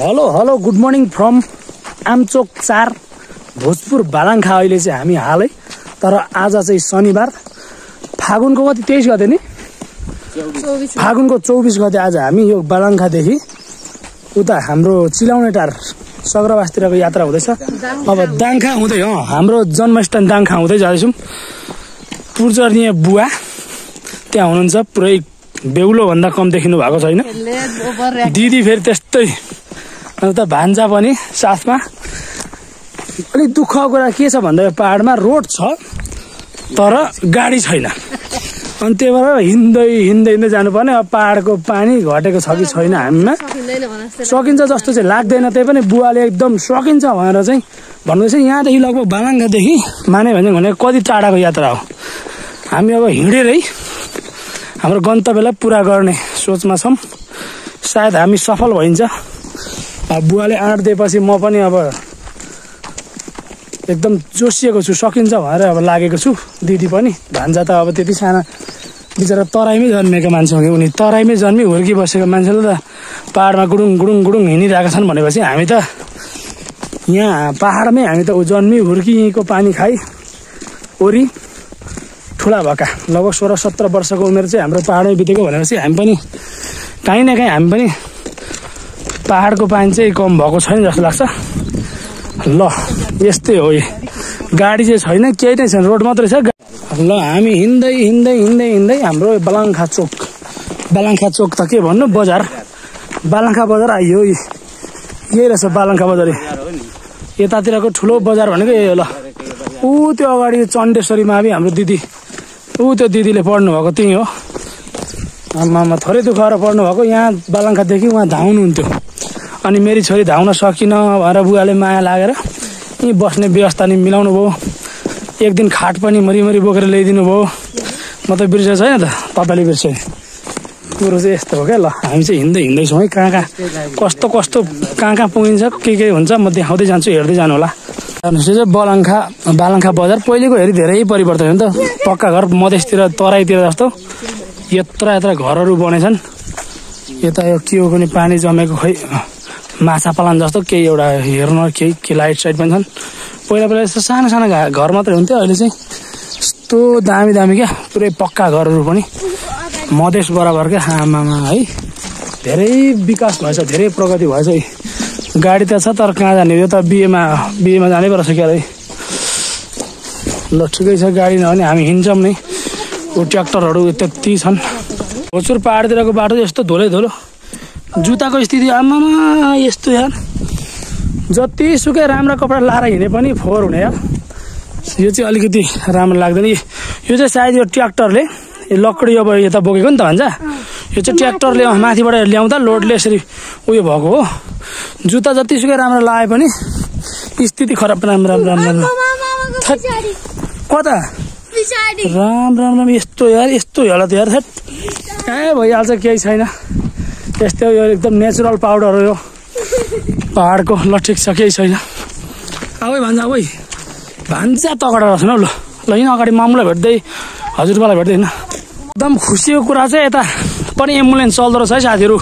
Hello hello good morning from Amchok 4 Bhojpur Balankha. अहिले चाहिँ हामी हालै तर आज चाहिँ शनिबार फागुनको कति 23 गते नि फागुनको 24 गते आज हामी यो बालाङखादेखि उता हाम्रो चिलाउनेटार सग्रावासतिरको यात्रा हुँदैछ। अब दाङखा हुँदै हाम्रो जन्मस्थान दाङखा हुँदै जाँदैछौँ। पूजनीय बुवा त्यहाँ हुनुहुन्छ, पुरै बेहुलो भन्दा कम देखिनु भएको छैन। दिदी फेरि त्यस्तै, अन्त भान्जा पनि साथमा। अलिक दुःखको कुरा के छ भन्दा पहाडमा रोड छ तर गाडी छैन, अनि त्यही भएर हिँड्दै हिँड्दै हिँड्दै जानुपर्ने। अब पहाडको पानी घटेको छ कि छैन हामीमा सकिन्छ जस्तो चाहिँ लाग्दैन। त्यही पनि बुवाले एकदम सकिन्छ भनेर चाहिँ भन्दैछ। यहाँदेखि लगभग बालाङखादेखि माने भने कति टाढाको यात्रा हो। हामी अब हिँडेरै हाम्रो गन्तव्यलाई पुरा गर्ने सोचमा छौँ। सायद हामी सफल भइन्छ। बुवाले आँट दिएपछि म पनि अब एकदम जोसिएको छु, सकिन्छ भनेर अब लागेको छु। दिदी पनि, भान्जा त अब त्यति साना बिचरा तराईमै जन्मेको मान्छे हो कि उनी तराईमै जन्मी हुर्की बसेको मान्छेले त पहाडमा गुडुङ गुडुङ गुडुङ हिँडिरहेका छन् भनेपछि हामी त यहाँ पहाडमै हामी त जन्मी हुर्किएको पानी खाइ ओरी ठुला भएका लगभग 16-17 वर्षको उमेर चाहिँ हाम्रो पहाडमै बितेको भनेपछि हामी पनि काहीँ न काहीँ हामी पनि पहाडको पानी चाहिँ कम भएको छैन जस्तो लाग्छ। ल यस्तै हो, गाडी चाहिँ छैन, केही नै छैन, रोड मात्रै छ। ल हामी हिँड्दै हिँड्दै हिँड्दै हिँड्दै हाम्रो बालाङखा चोक त के भन्नु, बजार बालाङखा बजार आइयो। यही रहेछ बालाङखा बजार। यतातिरको ठुलो बजार भनेको यही हो। ल ऊ त्यो अगाडि चण्डेश्वरी मावि हाम्रो दिदी, ऊ त्यो दिदीले पढ्नु भएको त्यही हो। आमामा थोरै दुःखएर पढ्नु भएको। यहाँ बालाङखादेखि उहाँ धाउनुहुन्थ्यो, अनि मेरी छोरी धाउन सकिन भनेर बुवाले माया लागेर यहीँ बस्ने व्यवस्था नि मिलाउनु भयो। एक दिन खाट पनि मरिमरि बोकेर ल्याइदिनु भयो। म त बिर्सेको छैन त, तपाईँले बिर्से। कुरो चाहिँ यस्तो हो क्या। ल हामी चाहिँ हिँड्दै हिँड्दैछौँ है, कहाँ कस्तो कहाँ पुगिन्छ के हुन्छ म देखाउँदै जान्छु, हेर्दै जानु होला। चाहिँ बालाङखा बजार पहिलेको हेरी धेरै परिवर्तन हो नि त। पक्का घर मधेसतिर तराईतिर जस्तो यत्रा घरहरू बनेछन्। यता यो के हो पनि पानी जमेको, खै माछा पालन जस्तो केही एउटा हेर्न के लाइट साइट पनि छन्। पहिला यस्तो सानो घर मात्रै हुन्थ्यो, अहिले चाहिँ यस्तो दामी क्या पुरै पक्का घरहरू पनि मधेस बराबरकै। आमामा है, धेरै विकास भएछ, धेरै प्रगति भएछ। गाडी त छ तर कहाँ जाने, यो त बिहेमा जानै पर्छ क्या है। ल ठिकै छ, गाडी नभने हामी हिँड्छौँ नै। यो ट्र्याक्टरहरू त्यति छन्। भोजपुर पहाडतिरको बाटो यस्तो धोलै धोलो, जुत्ताको स्थिति आमामा यस्तो यार। जतिसुकै राम्रा कपडा लाएर हिँडे पनि फोहोर हुने यार। यो चाहिँ अलिकति राम्रो लाग्दैन। यो चाहिँ सायद यो ट्र्याक्टरले लकडी अब यता बोकेको नि त भन्छ। यो चाहिँ ट्र्याक्टरले माथिबाट ल्याउँदा लोडले यसरी उयो भएको हो। जुत्ता जतिसुकै राम्रो लगाए पनि स्थिति खराब। राम्रो कता राम यस्तो यार, यस्तो होला त यार। भइहाल्छ, केही छैन। यस्तै यो एकदम नेचुरल पाउडर हो यो पहाडको। ल ठिक छ, केही छैन। अब भान्जा भान्जा तगडा रहेछ न। ल यहीँ अगाडि मामुलाई भेट्दै हजुरबालाई भेट्दै होइन। एकदम खुसीको कुरा चाहिँ यता पनि एम्बुलेन्स चल्दो रहेछ है साथीहरू।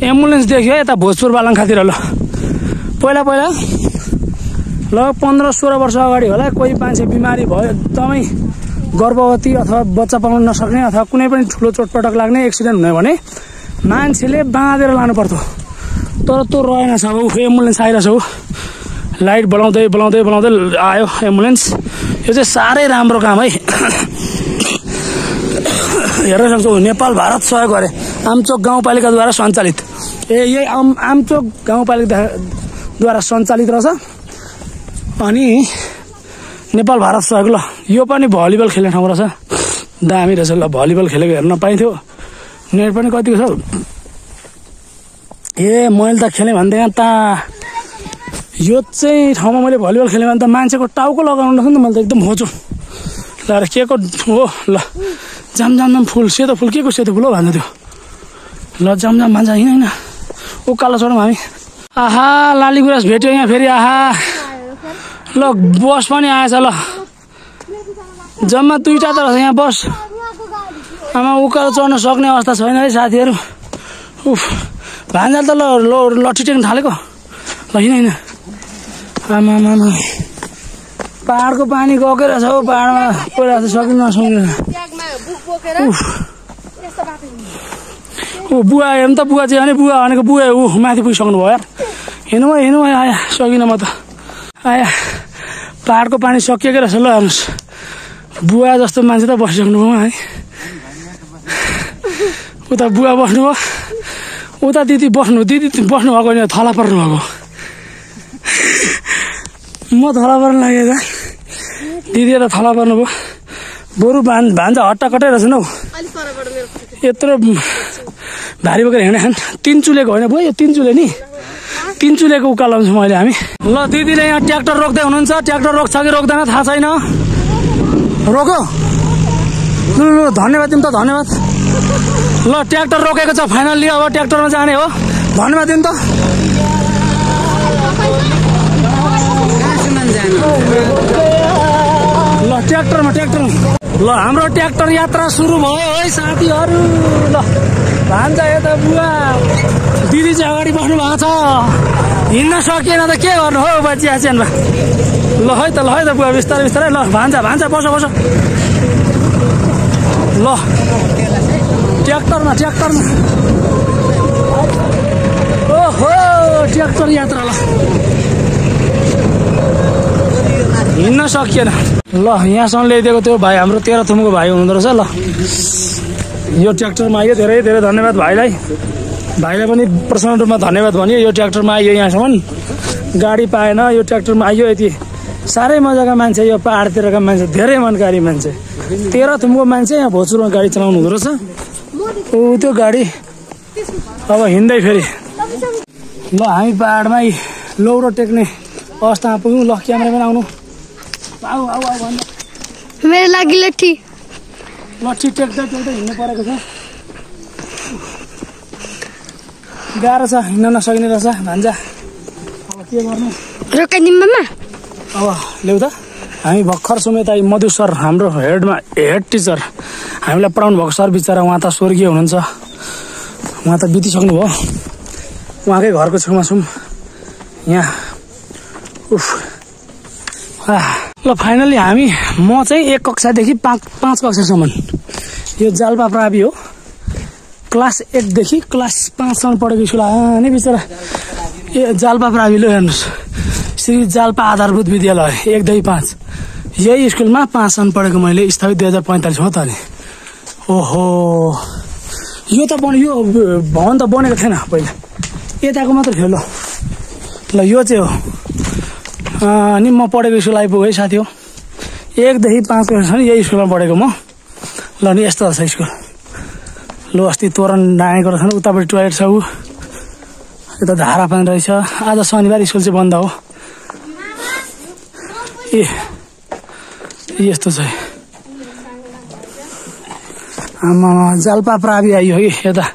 एम्बुलेन्स देख्यो यता भोजपुर बालाङखातिर। ल पहिला ल 15-16 वर्ष अगाडि होला, कोही मान्छे बिमारी भयो, एकदमै गर्भवती अथवा बच्चा पाउन नसक्ने अथवा कुनै पनि ठुलो चोटपटक लाग्ने एक्सिडेन्ट हुने भने मान्छेले बाँधेर लानु पर्थ्यो। तर त्यो रहेन छ। अब एम्बुलेन्स आइरहेछ हो, लाइट बलाउँदै आयो एम्बुलेन्स। यो चाहिँ साह्रै राम्रो काम है। हेर्न सक्छौ, नेपाल भारत सहयोग गरे आमचोक गाउँपालिकाद्वारा सञ्चालित। यही आमचोक गाउँपालिकाद्वारा सञ्चालित रहेछ। अनि नेपाल भारत सहयोग। ल यो पनि भलिबल खेल्ने ठाउँ रहेछ, दामी रहेछ। ल भलिबल खेलेको हेर्न पाइन्थ्यो। नेट पनि कतिको छ। मैले त खेलेँ भन्दैन त। यो चाहिँ ठाउँमा मैले भलिबल खेलेँ भने त मान्छेको टाउको लगाउनु रहेछ नि त। मैले त एकदम होचो ल के को हो। ल जाम फुल, सेतो फुल, के को सेतो फुल हो भन्छ त्यो। ल जाम भन्छ होइन उकालो चढौँ हामी। आहा लाली गुराँस भेट्यो यहाँ फेरि। आहा ल बस पनि आएछ। ल जम्मा 2टा त रहेछ यहाँ बस। आमा उकालो चढ्न सक्ने अवस्था छैन है साथीहरू। भान्जा त लट्ठी टेक्न थालेको ल हिँड आमा पहाडको पानी गएको रहेछ हौ पहाडमा पहिला त सकिन नसकिन बुवा हेर्नु त बुवा चाहिँ बुवा भनेको बुवा माथि पुगिसक्नु भयो यार हिँड्नु भयो आया सकिनँ म त आया पहाडको पानी सकिएकै रहेछ ल हेर्नुहोस् बुवा जस्तो मान्छे त बसिसक्नु भयो है उता बुवा बस्नुभयो उता दिदी बस्नु भएको नि थला पर्नु भएको म थला पर्नु लागेँ त दिदी त थला पर्नुभयो बरु भान्जा हट्टाकट्टै रहेछ हौ यत्रो भारी बोकेर हिँड्ने खान 3 चुलेको होइन भयो यो 3 चुले नि 3 चुलेको उकालो लाउँछु मैले हामी ल दिदीले यहाँ ट्र्याक्टर रोक्दै हुनुहुन्छ ट्र्याक्टर रोक्छ कि रोक्दैन थाहा छैन रोको ल धन्यवाद दिनु त धन्यवाद ल ट्र्याक्टर रोकेको छ फाइनल्ली अब ट्र्याक्टरमा जाने हो धन्यवाद दिनु त ल ट्र्याक्टरमा ल हाम्रो ट्र्याक्टर यात्रा सुरु भयो है साथीहरू ल भान्जा यता बुवा दिदी चाहिँ अगाडि बस्नु भएको छ हिँड्न सकिएन त के गर्नु हो बाजी आचेनमा ल है त बुवा बिस्तारै बिस्तारै ल भान्जा बस ल ट्र्याक्टरमा ओहो ट्र्याक्टर यात्रा ल हिँड्न सकिएन ल यहाँसम्म ल्याइदिएको त्यो भाइ हाम्रो 13 थुमको भाइ हुनुहुँदो रहेछ ल यो ट्र्याक्टरमा आइयो धेरै धेरै धन्यवाद भाइलाई पनि पर्सनल रूपमा धन्यवाद भनियो यो ट्र्याक्टरमा आइयो यहाँसम्म गाडी पाएन यो ट्र्याक्टरमा आइयो यति साह्रै मजाका मान्छे यो पहाडतिरका मान्छे धेरै मनकारी मान्छे 13 थुमको मान्छे यहाँ भोजुरमा गाडी चलाउनु हुँदो रहेछ त्यो गाडी अब हिँड्दै फेरि ल हामी पहाडमै लौरो टेक्ने अवस्थामा पुग्यौँ ल क्यामेराम्यान आउनु आऊ मेरो लागि लट्ठी टेक्दै हिँड्नु परेको छ गाह्रो छ हिँड्न नसकिने रहेछ भान्जा अब के गर्नु रोकाइदिउँ मामा अब ल्याउ त हामी भर्खर समेत मधु सर हाम्रो हेड टिचर हामीलाई पढाउनु भएको सर बिचरा उहाँ त स्वर्गीय हुनुहुन्छ उहाँ त बितिसक्नु भयो उहाँकै घरको छेउमा छौँ यहाँ ल फाइनली म चाहिँ 1 कक्षादेखि 5 कक्षासम्म यो जाल्पा प्रावि हो क्लास 1 देखि क्लास 5 सम्म पढेको स्कुल नि बिचरा जाल्पा प्रावि लो हेर्नुहोस् श्री जाल्पा आधारभूत विद्यालय 1 देखि 5 यही स्कुलमा 5 सम्म पढेको मैले स्थापित 2045 हो त नि ओहो यो त यो भवन त बनेको थिएन पहिला यताको मात्र थियो ल यो चाहिँ हो अनि म पढेको स्कुल आइपुगेँ साथी हो 1 देखि 5 कक्षासम्म यही स्कुलमा पढेको म ल नि यस्तो छ स्कुल ल अस्ति तोरण डाँगेको रहेछ उतापट्टि टोयलेट छ यता धारा पनि रहेछ आज शनिबार स्कुल चाहिँ बन्द हो यस्तो छ आमा जाल्पा प्रावि आइयो है यता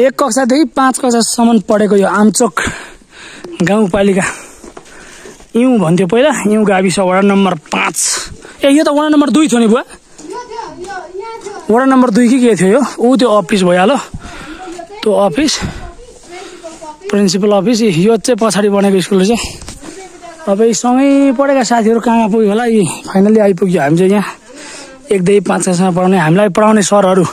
1 कक्षादेखि 5 कक्षासम्म पढेको यो आमचोक गाउँपालिका इउँ भन्थ्यो पहिला इउँ गाविस वडा नम्बर 5 यो त वडा नम्बर 2 थियो नि बुवा वडा नम्बर 2 कि के थियो यो त्यो अफिस भइहाल्यो त्यो अफिस प्रिन्सिपल अफिस यो चाहिँ पछाडि बनेको स्कुल रहेछ अब यी सँगै पढेका साथीहरू कहाँ पुग्यो होला यी फाइनली आइपुग्यो हामी चाहिँ यहाँ 1 देखि 5 कक्षासम्म पढाउने हामीलाई पढाउने सरहरू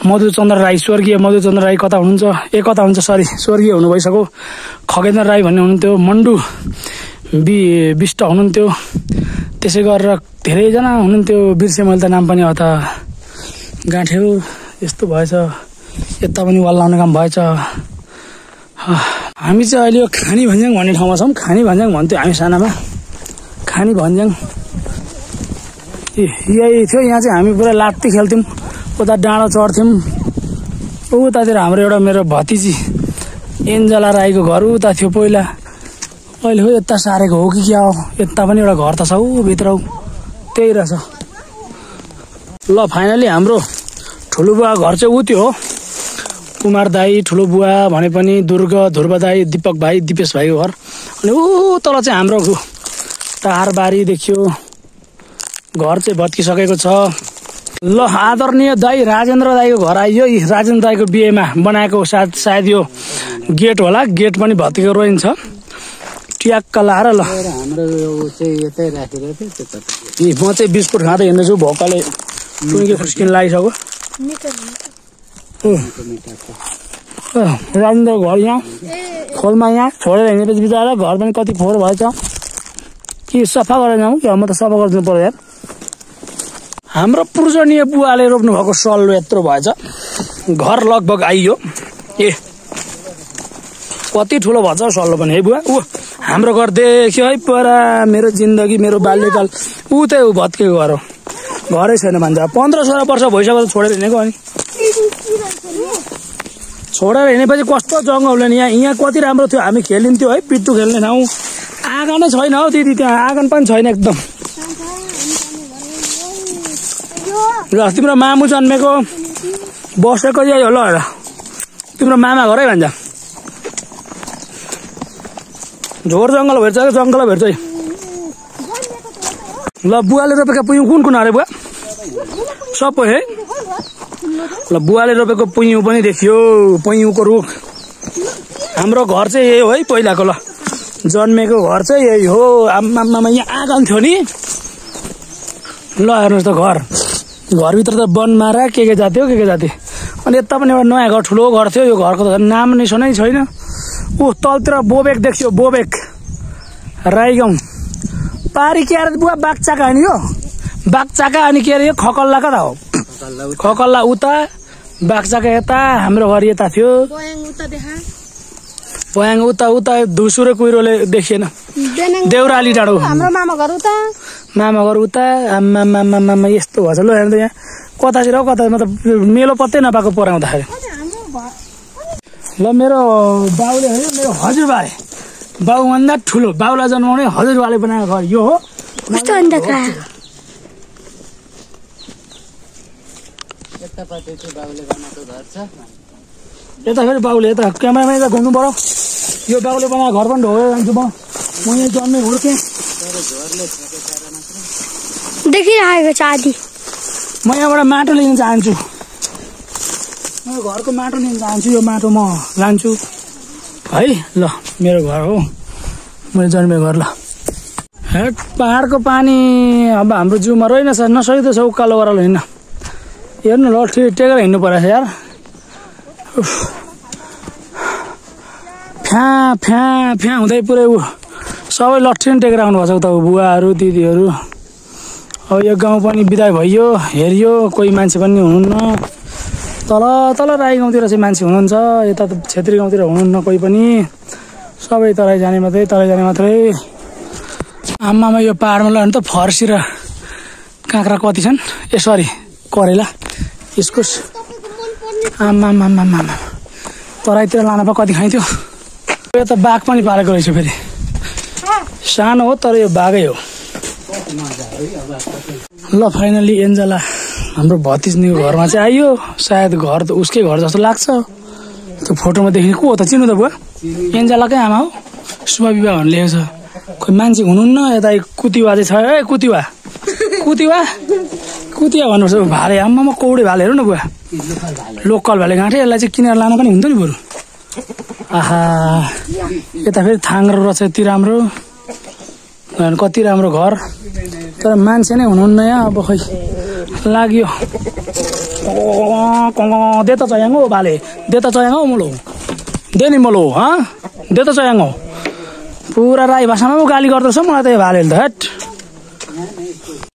मधुचन्द्र राई स्वर्गीय मधुचन्द्र राई कता हुनुहुन्छ कता हुन्छ सरी स्वर्गीय हुनु भइसक्यो खगेन्द्र राई भन्ने हुनुहुन्थ्यो मण्डु विष्ट हुनुहुन्थ्यो त्यसै गरेर धेरैजना हुनुहुन्थ्यो बिर्से मैले त नाम पनि हो त गाँठ्यो यस्तो भएछ यता पनि वाल लाउने काम भएछ हामी चाहिँ अहिले यो खानी भन्ज्याङ भन्ने ठाउँमा छौँ खानी भन्ज्याङ भन्थ्यो हामी सानामा खानी भन्ज्याङ यही थियो यहाँ चाहिँ हामी पुरा लात्ती खेल्थ्यौँ उता डाँडा चढ्थ्यौँ उतातिर हाम्रो एउटा मेरो भतिजी एन्जला राईको घर उता थियो पहिला अहिले हो यता सारेको हो कि क्या हो यता पनि एउटा घर त छ ऊ भित्र त्यही रहेछ ल फाइनली हाम्रो ठुलो बुवा घर चाहिँ ऊ त्यो हो कुमार दाई ठुलो बुवा भने पनि दुर्ग ध्रुव दाई दीपक भाइ दिपेश भाइको घर अनि ऊ तल चाहिँ हाम्रो टारबारी देखियो घर चाहिँ भत्किसकेको छ ल आदरणीय दाई राजेन्द्र दाईको घर आइयो राजेन्द्र दाईको बिहेमा बनाएको सायद यो गेट होला, गेट पनि भत्केको रोइन्छ। ट्याक्क लाएर ल हाम्रो चाहिँ यतै राखेर थियो त्यो त। म चाहिँ बिस्कुट खाँदै हिँड्दैछु, भोकाले टुङ्गे खुस्किन लागिसक्यो। रानी घर यहाँ खोलमा यहाँ छोडेर हिँडेपछि बिचरा घर पनि कति फोहोर भएछ कि सफा गरेर जाउँ कि म त सफा गरिदिनु पर्यो यार। हाम्रो पूजनीय बुवाले रोप्नु भएको सल्लो यत्रो भएछ, घर लगभग आइयो। ए कति ठुलो भएछ सल्लो पनि है बुवा। ऊ हाम्रो घर देख्यो है पुरा, मेरो जिन्दगी मेरो बाल्यकाल उतै भत्केको घर हो, घरै छैन भन्छ। 15-16 वर्ष भइसक्यो छोडेर हिँडेको। अनि छोडेर हिँडेपछि कस्तो जङ्गल नि यहाँ कति राम्रो थियो, हामी खेलिन्थ्यो है, पिट्टु खेल्ने ठाउँ। आँगनै छैन हौ दिदी, त्यहाँ आँगन पनि छैन एकदम। ल तिम्रो मामु जन्मेको बसेको यही हो ल, तिम्रो मामा घरै भन्छ। झोर जङ्गल भेट्छ कि जङ्गल भेट्छ। ल बुवाले रोपेको पुइँ कुन कुन अरे बुवा? सबै है। ल बुवाले रोपेको पुइँ पनि देखियो, पुइँको रुख। हाम्रो घर चाहिँ यही हो है पहिलाको। ल जन्मेको घर चाहिँ यही हो। आम्मामा यहाँ आँगन थियो नि। ल हेर्नुहोस् त घर, घरभित्र त बनमारा के जाथ्यो के जाथ्यो। अनि यता पनि एउटा नयाँ घर, ठुलो घर थियो। यो घरको त नाम निशानै छैन। ऊ तलतिर बोबेक देख्यो, बोबेक राई गाउँ पारी के अरे बुवा बागचाका अनि यो बागचाका अनि के अरे यो खकल्ला कता हो? खकल्ला उता, बागचाका यता, हाम्रो घर यता थियो। बयाङ उता उता धुसुर कुहिरोले देखिएन। देउराली डाँडो हाम्रो मामा घर उता। मामा घर उता। आम्मामामामा यस्तो भएछ। ल हेर्नु यहाँ कतातिर हो कता, मतलब मेलो पत्तै नपाएको पराउँदाखेरि। ल मेरो बाउले है, मेरो हजुरबा बाउभन्दा ठुलो बाउलाई जन्माउने हजुरबाले बनाएको घर यो हो। यता फेरि बाउले यता क्यामेरामा यता घुम्नु पर्यो। यो बाउले बनाएको घर पनि ढोगेर जान्छु म यहाँ जन्मे हुर्केँ। देखिरहेको छ आदि। म यहाँबाट माटो लिन चाहन्छु, म घरको माटो लिन चाहन्छु। यो माटो म लान्छु है। ल मेरो घर हो, मैले जन्मेको घर। ल हेट पहाडको पानी अब हाम्रो जिउमा रहेनछ, नसकिँदैछ उकालो गरेर हिँड्न। हेर्नु ल टेकेर हिँड्नु परेछ यार। फ्या फ्या फ्या हुँदै पुरै ऊ सबै लट्ठी टेकेर आउनुभएको छ उता बुवाहरू दिदीहरू। अब यो गाउँ पनि बिदा भइयो, हेरियो, कोही मान्छे पनि हुनुहुन्न। तल तल राई गाउँतिर चाहिँ मान्छे हुनुहुन्छ, यता त छेत्री गाउँतिर हुनुहुन्न कोही पनि। सबै तराई जाने मात्रै, तराई जाने मात्रै। आम्मामा यो पहाडमा ल त फर्सी र काँक्रा कति छन्। ए सरी करेला, इस्कुस। आम्मामामामा तराईतिर लान पो कति खाइन्थ्यो। यो त बाघ पनि पालेको रहेछ फेरि। सानो हो तर यो बाघै हो। ल फाइनली एन्जला हाम्रो भतिजनीको घरमा चाहिँ आइयो। सायद घर त उसकै घर जस्तो लाग्छ, त्यो फोटोमा देखेको। को हो त चिन्नु त बुवा? एन्जलाकै आमा हो। शुभ विवाह भन्ने लेखेको छ। खोइ मान्छे हुनुहुन्न। यता कुतिवा चाहिँ छ। ए कुतिवा कुतिवा कुतिवा भन्नुपर्छ। भाले आम्मामा कौडे भाले हेर्नु न बुवा, लोकल भाले गाँठे। यसलाई चाहिँ किनेर लान पनि हुन्थ्यो नि बरु। आहा यता फेरि थाङ्रो रहेछ यति राम्रो, कति राम्रो घर। तर मान्छे नै हुनुहुन्न यहाँ। अब खै लाग्यो। दे त चयाङ हो भाले, दे त चयाङ हो मुलो, दे नि मुलो दे त चयाङ हो। पुरा राई भाषामा गाली गर्दछ मलाई त यो भालेले त। हट